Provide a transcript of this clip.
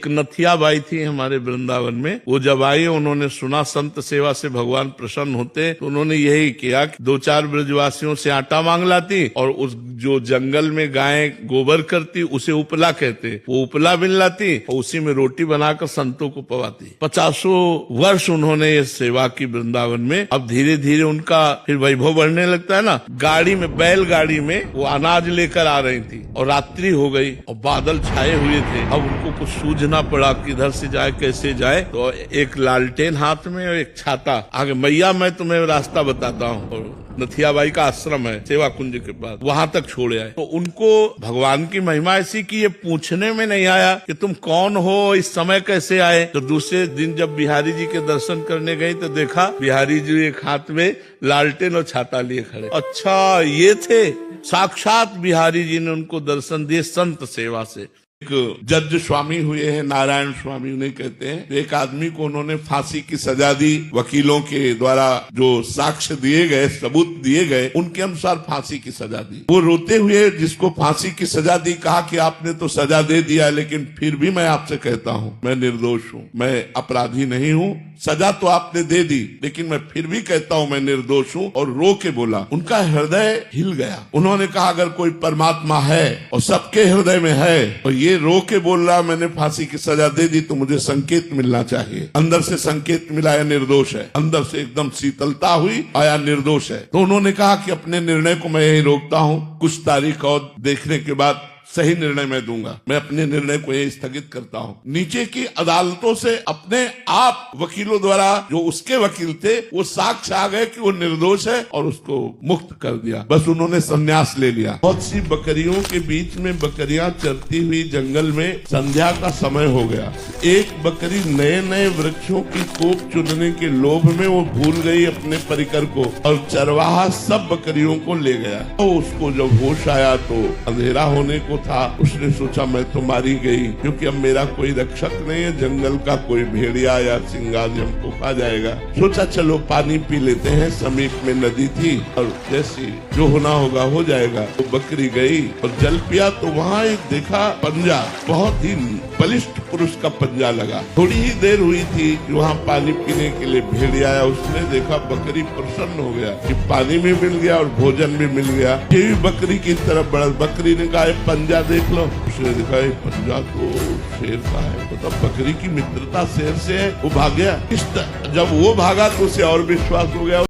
एक नथिया बाई थी हमारे वृंदावन में। वो जब आई, उन्होंने सुना संत सेवा से भगवान प्रसन्न होते, तो उन्होंने यही किया कि 2-4 ब्रजवासियों से आटा मांग लाती और उस जो जंगल में गाय गोबर करती उसे उपला कहते, वो उपला बिन लाती और उसी में रोटी बनाकर संतों को पवाती। 50 वर्ष उन्होंने ये सेवा की वृंदावन में। अब धीरे धीरे उनका फिर वैभव बढ़ने लगता है ना। गाड़ी में, बैलगाड़ी में वो अनाज लेकर आ रही थी और रात्रि हो गई और बादल छाए हुए थे। अब उनको कुछ सूझना पड़ा किधर से जाए कैसे जाए। तो एक लालटेन हाथ में और एक छाता आगे, मैया मैं तुम्हें रास्ता बताता हूँ। नथियाबाई का आश्रम है सेवा कुंज के पास, वहां तक छोड़े आए। तो उनको भगवान की महिमा ऐसी कि ये पूछने में नहीं आया कि तुम कौन हो, इस समय कैसे आए। तो दूसरे दिन जब बिहारी जी के दर्शन करने गई तो देखा बिहारी जी एक हाथ में लालटेन और छाता लिए खड़े। अच्छा, ये थे साक्षात बिहारी जी ने उनको दर्शन दिए संत सेवा से। एक जज स्वामी हुए हैं, नारायण स्वामी उन्हें कहते हैं। तो एक आदमी को उन्होंने फांसी की सजा दी। वकीलों के द्वारा जो साक्ष्य दिए गए, सबूत दिए गए, उनके अनुसार फांसी की सजा दी। वो रोते हुए जिसको फांसी की सजा दी कहा कि आपने तो सजा दे दिया, लेकिन फिर भी मैं आपसे कहता हूँ मैं निर्दोष हूँ, मैं अपराधी नहीं हूँ। सजा तो आपने दे दी, लेकिन मैं फिर भी कहता हूँ मैं निर्दोष हूँ। और रो के बोला। उनका हृदय हिल गया। उन्होंने कहा अगर कोई परमात्मा है और सबके हृदय में है और ये रो के बोल रहा मैंने फांसी की सजा दे दी, तो मुझे संकेत मिलना चाहिए। अंदर से संकेत मिला, निर्दोष है। अंदर से एकदम शीतलता हुई, आया निर्दोष है। तो उन्होंने कहा कि अपने निर्णय को मैं यही रोकता हूँ, कुछ तारीख और देखने के बाद सही निर्णय मैं दूंगा। मैं अपने निर्णय को यही स्थगित करता हूँ। नीचे की अदालतों से अपने आप वकीलों द्वारा, जो उसके वकील थे, वो साक्ष्य आ गए कि वो निर्दोष है और उसको मुक्त कर दिया। बस उन्होंने संन्यास ले लिया। बहुत सी बकरियों के बीच में बकरियां चरती हुई जंगल में संध्या का समय हो गया। एक बकरी नए नए वृक्षों की कोप चुनने के लोभ में वो भूल गई अपने परिकर को और चरवाहा सब बकरियों को ले गया। तो उसको जब होश आया तो अंधेरा होने को था। उसने सोचा मैं तो मारी गई, क्योंकि अब मेरा कोई रक्षक नहीं है, जंगल का कोई भेड़िया या सिंगार हमको खा जाएगा। सोचा चलो पानी पी लेते हैं, समीप में नदी थी और जैसी जो होना होगा हो जाएगा। तो बकरी गई और जल पिया तो वहाँ एक देखा पंजा, बहुत ही बलिष्ठ पुरुष का पंजा लगा। थोड़ी ही देर हुई थी कि वहाँ पानी पीने के लिए भेड़िया आया। उसने देखा बकरी प्रसन्न हो गया कि पानी भी मिल गया और भोजन भी मिल गया। ये भी बकरी की तरफ बढ़ा। बकरी ने कहा पंजा देख लो। उसने देखा पंजा तो शेर का है। तो तब बकरी की मित्रता शेर से है, वो भाग गया। जब वो भागा तो उसे और विश्वास हो गया।